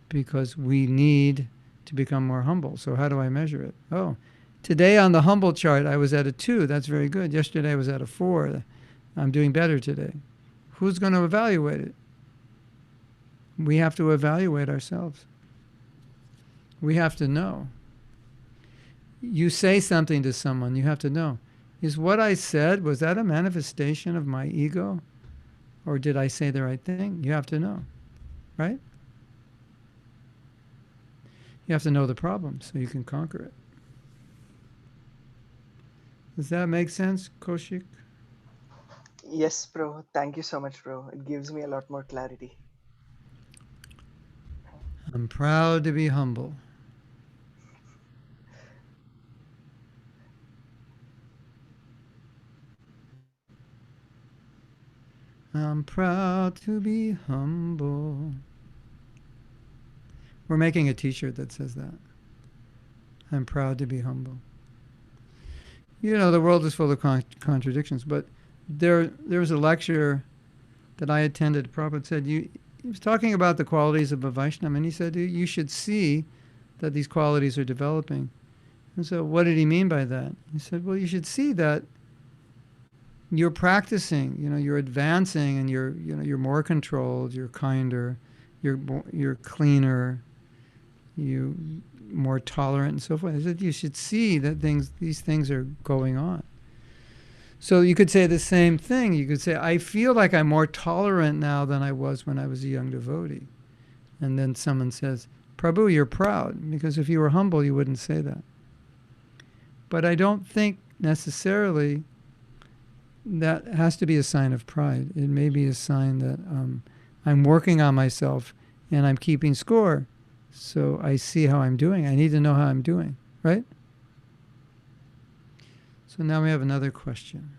because we need to become more humble. So how do I measure it? Oh, today on the humble chart, I was at a 2. That's very good. Yesterday I was at a 4. I'm doing better today. Who's going to evaluate it? We have to evaluate ourselves. We have to know. You say something to someone, you have to know, is what I said, was that a manifestation of my ego? Or did I say the right thing? You have to know, right? You have to know the problem so you can conquer it. Does that make sense, Kaushik? Yes, bro. Thank you so much, bro. It gives me a lot more clarity. I'm proud to be humble. I'm proud to be humble. We're making a t-shirt that says that. I'm proud to be humble. You know, the world is full of contradictions, but there was a lecture that I attended. Prabhupada said, he was talking about the qualities of a Vaishnava, and he said, you should see that these qualities are developing. And so what did he mean by that? He said, well, you should see that you're practicing, you're advancing, and you're more controlled, you're kinder, you're cleaner, you're more tolerant, and so forth. He said you should see that these things are going on. So you could say the same thing. You could say, I feel like I'm more tolerant now than I was when I was a young devotee. And then someone says, Prabhu, you're proud, because if you were humble, you wouldn't say that. But I don't think necessarily that has to be a sign of pride. It may be a sign that I'm working on myself and I'm keeping score. So I see how I'm doing. I need to know how I'm doing, right? So now we have another question.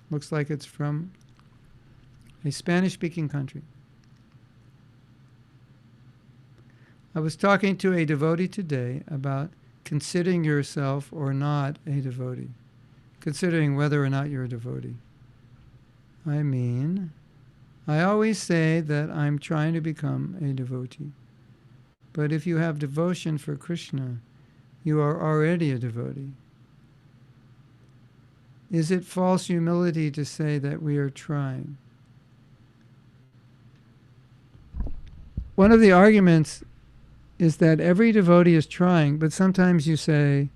Looks like it's from a Spanish-speaking country. I was talking to a devotee today about considering yourself or not a devotee. Considering whether or not you're a devotee. I always say that I'm trying to become a devotee. But if you have devotion for Krishna, you are already a devotee. Is it false humility to say that we are trying? One of the arguments is that every devotee is trying, but sometimes you say,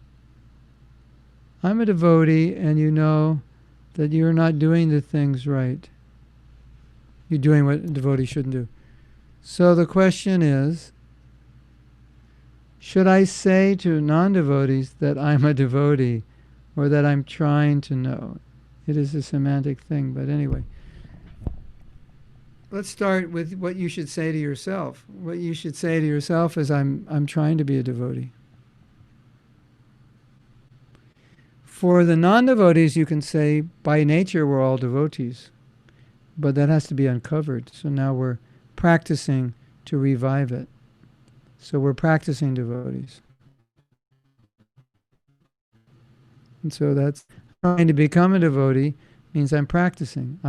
I'm a devotee, and you know that you're not doing the things right. You're doing what a devotee shouldn't do. So the question is, should I say to non-devotees that I'm a devotee, or that I'm trying to know? It is a semantic thing, but anyway. Let's start with what you should say to yourself. What you should say to yourself is, I'm trying to be a devotee. For the non-devotees, you can say, by nature, we're all devotees. But that has to be uncovered. So now we're practicing to revive it. So we're practicing devotees. And so trying to become a devotee means I'm practicing.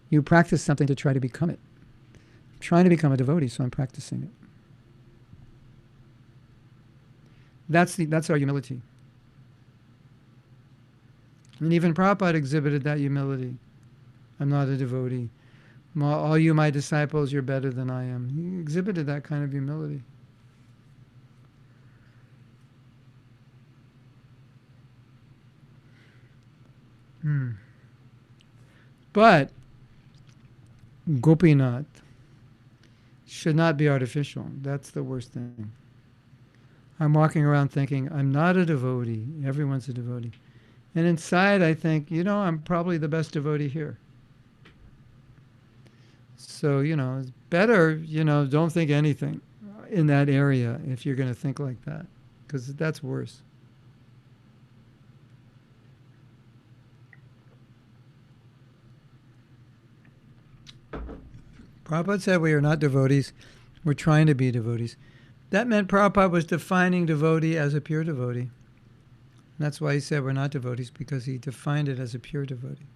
You practice something to try to become it. I'm trying to become a devotee, so I'm practicing it. That's our humility. And even Prabhupada exhibited that humility. I'm not a devotee. All you, my disciples, you're better than I am. He exhibited that kind of humility. But Gopinath should not be artificial. That's the worst thing. I'm walking around thinking, I'm not a devotee. Everyone's a devotee. And inside I think, I'm probably the best devotee here. So, it's better, don't think anything in that area if you're going to think like that, because that's worse. Prabhupada said we are not devotees. We're trying to be devotees. That meant Prabhupada was defining devotee as a pure devotee. And that's why he said we're not devotees, because he defined it as a pure devotee.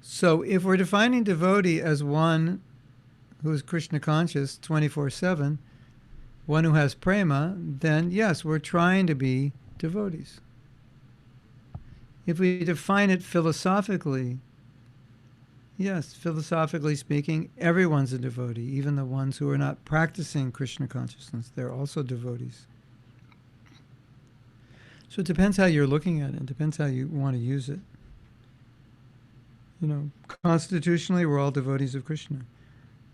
So if we're defining devotee as one who is Krishna conscious 24/7, one who has prema, then yes, we're trying to be devotees. If we define it philosophically, yes, philosophically speaking, everyone's a devotee, even the ones who are not practicing Krishna consciousness. They're also devotees. So it depends how you're looking at it. It depends how you want to use it. Constitutionally, we're all devotees of Krishna.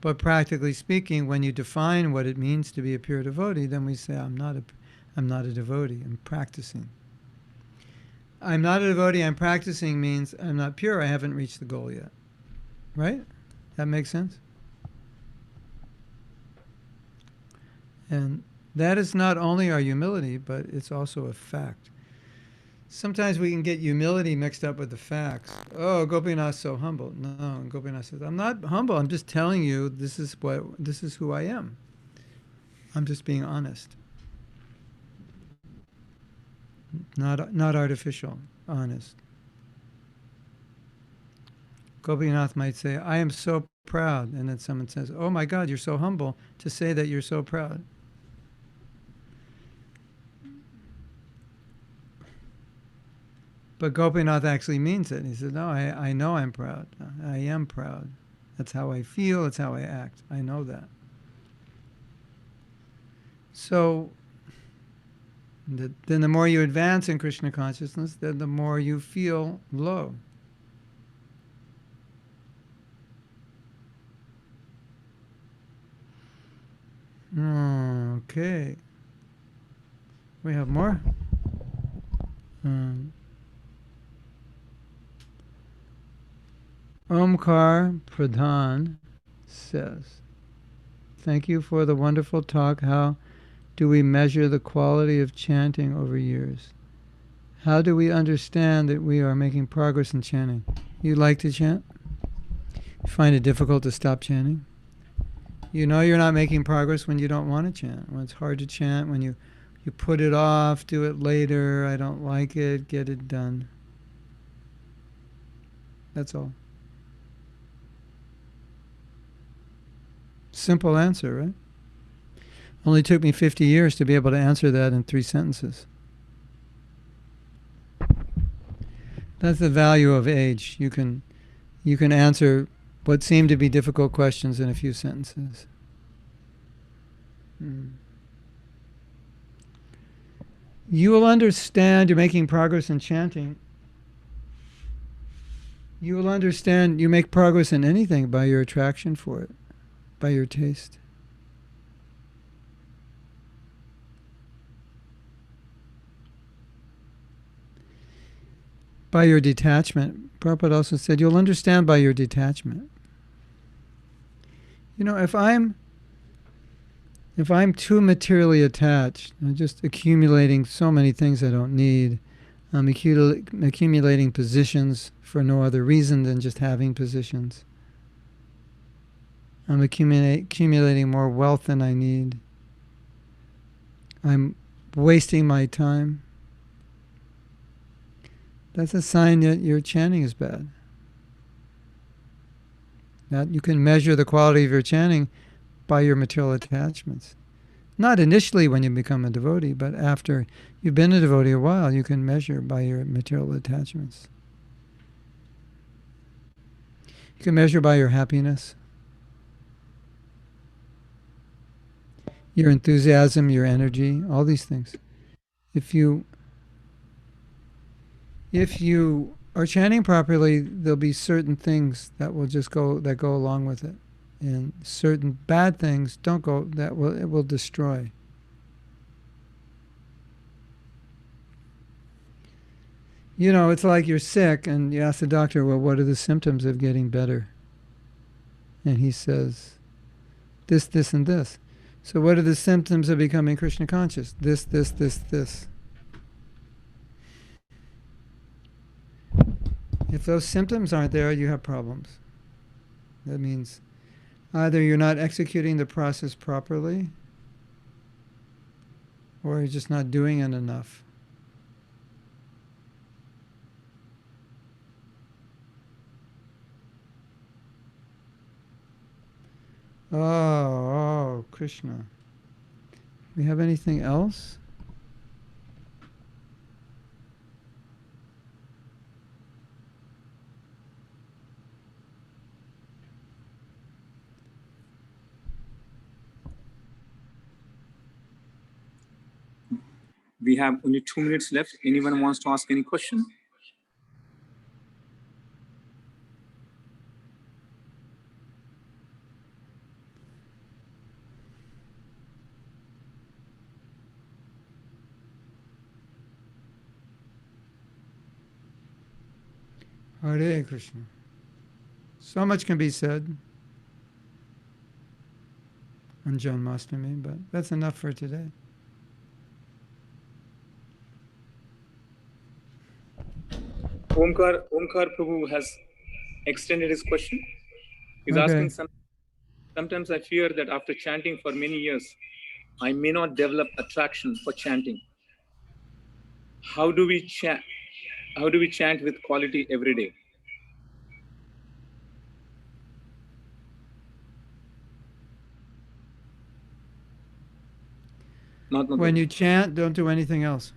But practically speaking, when you define what it means to be a pure devotee, then we say, I'm not a devotee, I'm practicing. I'm not a devotee, I'm practicing means I'm not pure, I haven't reached the goal yet. Right? That makes sense? And that is not only our humility, but it's also a fact. Sometimes we can get humility mixed up with the facts. Oh, Gopinath's so humble. No, and Gopinath says, I'm not humble. I'm just telling you this is who I am. I'm just being honest. Not artificial, honest. Gopinath might say, I am so proud. And then someone says, oh my God, you're so humble to say that you're so proud. But Gopinath actually means it. He said, no, I know I'm proud. I am proud. That's how I feel. That's how I act. I know that. So then the more you advance in Krishna consciousness, then the more you feel low. Okay. We have more? Omkar Pradhan says, thank you for the wonderful talk. How do we measure the quality of chanting over years? How do we understand that we are making progress in chanting? You like to chant? You find it difficult to stop chanting? You know you're not making progress when you don't want to chant, when it's hard to chant, when you put it off, do it later, I don't like it, get it done. That's all. Simple answer, right? Only took me 50 years to be able to answer that in 3 sentences. That's the value of age. You can answer what seem to be difficult questions in a few sentences. You will understand you're making progress in chanting. You will understand you make progress in anything by your attraction for it, by your taste. By your detachment. Prabhupada also said, you'll understand by your detachment. If I'm too materially attached, I'm just accumulating so many things I don't need, I'm accumulating positions for no other reason than just having positions. I'm accumulating more wealth than I need. I'm wasting my time. that's a sign that your chanting is bad. That you can measure the quality of your chanting by your material attachments. Not initially when you become a devotee, but after you've been a devotee a while, you can measure by your material attachments. You can measure by your happiness, your enthusiasm, your energy, all these things. If you are chanting properly, there'll be certain things that go along with it, and certain bad things it will destroy. You know, it's like you're sick and you ask the doctor, well, what are the symptoms of getting better? And he says, this, this, and this. So what are the symptoms of becoming Krishna conscious? This, this, this, this. If those symptoms aren't there, you have problems. That means either you're not executing the process properly, or you're just not doing it enough. Oh, Krishna. We have anything else? We have only 2 minutes left. Anyone wants to ask any question? Hare Krishna. So much can be said on Janmastami, but that's enough for today. Omkar Prabhu has extended his question. He's asking, sometimes I fear that after chanting for many years, I may not develop attraction for chanting. How do we chant with quality every day? When you chant, don't do anything else.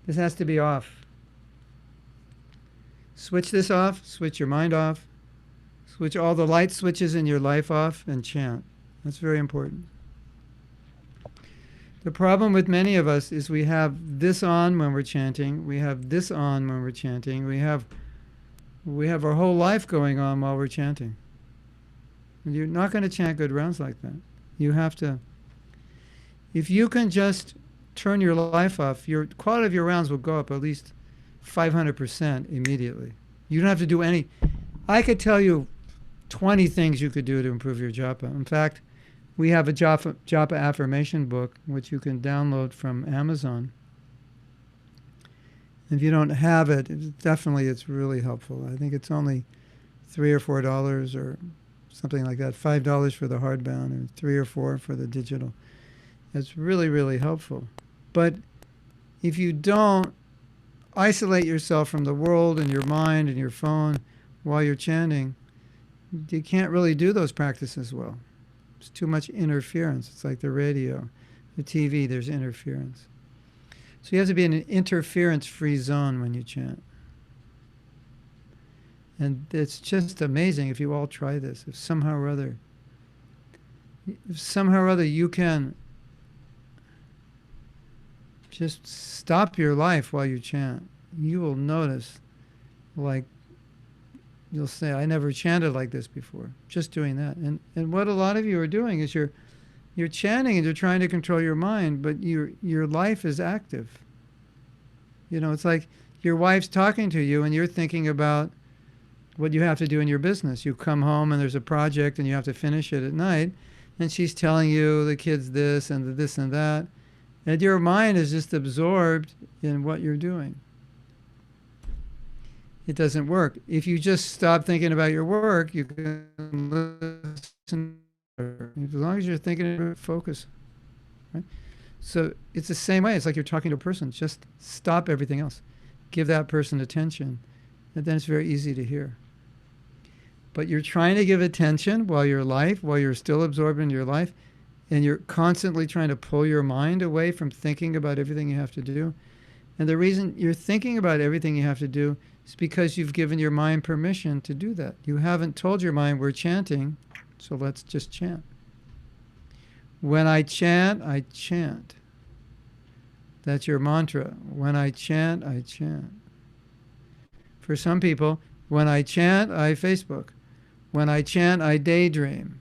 This has to be off. Switch this off, switch your mind off, switch all the light switches in your life off, and chant. That's very important. The problem with many of us is we have this on when we're chanting, we have this on when we're chanting, we have our whole life going on while we're chanting. And you're not going to chant good rounds like that. You have to, if you can just turn your life off, your quality of your rounds will go up at least 500% immediately. You don't have to do any. I could tell you 20 things you could do to improve your japa. In fact, we have a japa affirmation book, which you can download from Amazon. If you don't have it, it's really helpful. I think it's only $3 or $4 or something like that. $5 for the hardbound and $3 or $4 for the digital. It's really, really helpful. But if you don't isolate yourself from the world and your mind and your phone while you're chanting, you can't really do those practices well. It's too much interference. It's like the radio, the TV, there's interference. So you have to be in an interference-free zone when you chant. And it's just amazing if you all try this. If somehow or other you can just stop your life while you chant, you will notice, like, you'll say, I never chanted like this before. Just doing that. And what a lot of you are doing is you're chanting and you're trying to control your mind, but your life is active. You know, it's like your wife's talking to you and you're thinking about what you have to do in your business. You come home and there's a project and you have to finish it at night, and she's telling you the kids this and this and that, and your mind is just absorbed in what you're doing. It doesn't work. If you just stop thinking about your work, you can listen. As long as you're thinking about it, focus. right? So it's the same way. It's like you're talking to a person. Just stop everything else. Give that person attention, and then it's very easy to hear. But you're trying to give attention while you're still absorbed in your life, and you're constantly trying to pull your mind away from thinking about everything you have to do. And the reason you're thinking about everything you have to do is because you've given your mind permission to do that. You haven't told your mind, we're chanting, so let's just chant. When I chant, I chant. That's your mantra. When I chant, I chant. For some people, when I chant, I Facebook. When I chant, I daydream.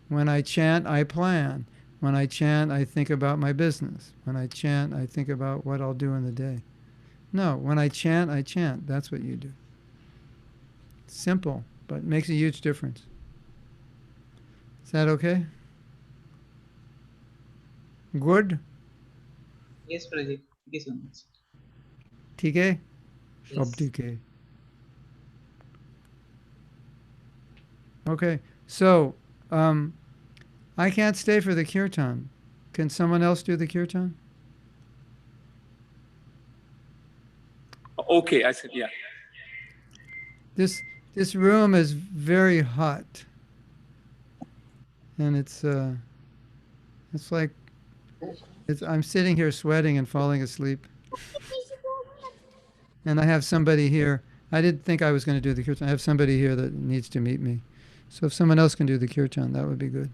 When I chant, I plan. When I chant, I think about my business. When I chant, I think about what I'll do in the day. No, when I chant, I chant. That's what you do. Simple, but it makes a huge difference. Is that okay? Good? Yes, Prajit. Thank you so much. TK? Yes. TK. Okay, so I can't stay for the kirtan. Can someone else do the kirtan? Okay, I said, yeah. This room is very hot, and it's like I'm sitting here sweating and falling asleep, and I have somebody here. I didn't think I was going to do the kirtan. I have somebody here that needs to meet me. So if someone else can do the kirtan, that would be good.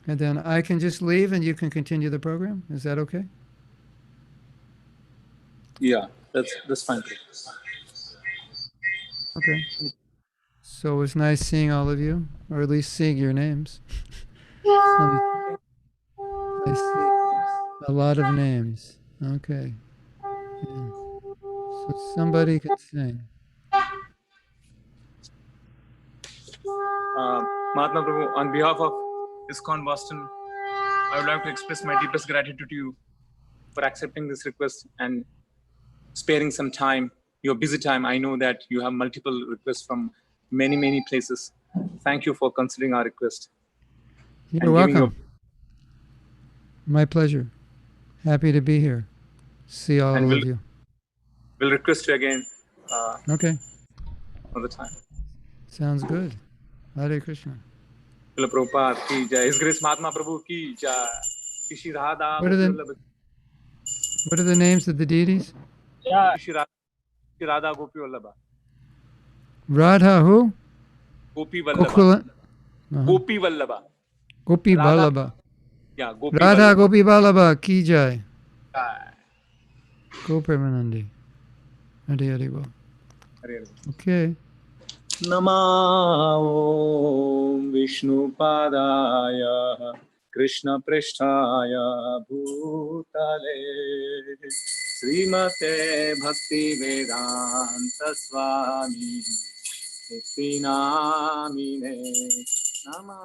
And then I can just leave and you can continue the program. Is that okay? Yeah, that's fine. Okay. So it was nice seeing all of you, or at least seeing your names. I see a lot of names. Okay. Yeah. So somebody can sing. Mahatma Prabhu, on behalf of ISKCON Boston, I would like to express my deepest gratitude to you for accepting this request and sparing some time, your busy time. I know that you have multiple requests from many places. Thank you for considering our request. You're welcome. My pleasure. Happy to be here. See all of you. We'll request you again. Okay. Another time. Sounds good. Hare Krishna. Prabhupada ki jai. His Grace Mahatma Prabhu ki jai. Kishi Radha. What are the names of the deities? Kishi Radha Gopi Vallabha. Radha who? Gopi Vallabha. Gopi Vallabha. Gopi Vallabha. Yeah, Gopi Radha Vallabha. Gopi Vallabha ki jai. Go Premanandi. Hare Hare Bol. Okay. Namo Vishnu Padaya Krishna Prishtaya Bhutale Srimate Bhakti Vedanta Swami Niti Namine Namo.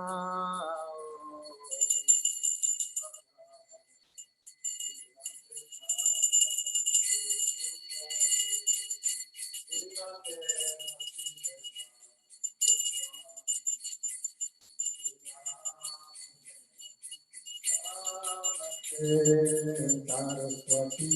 Saraswati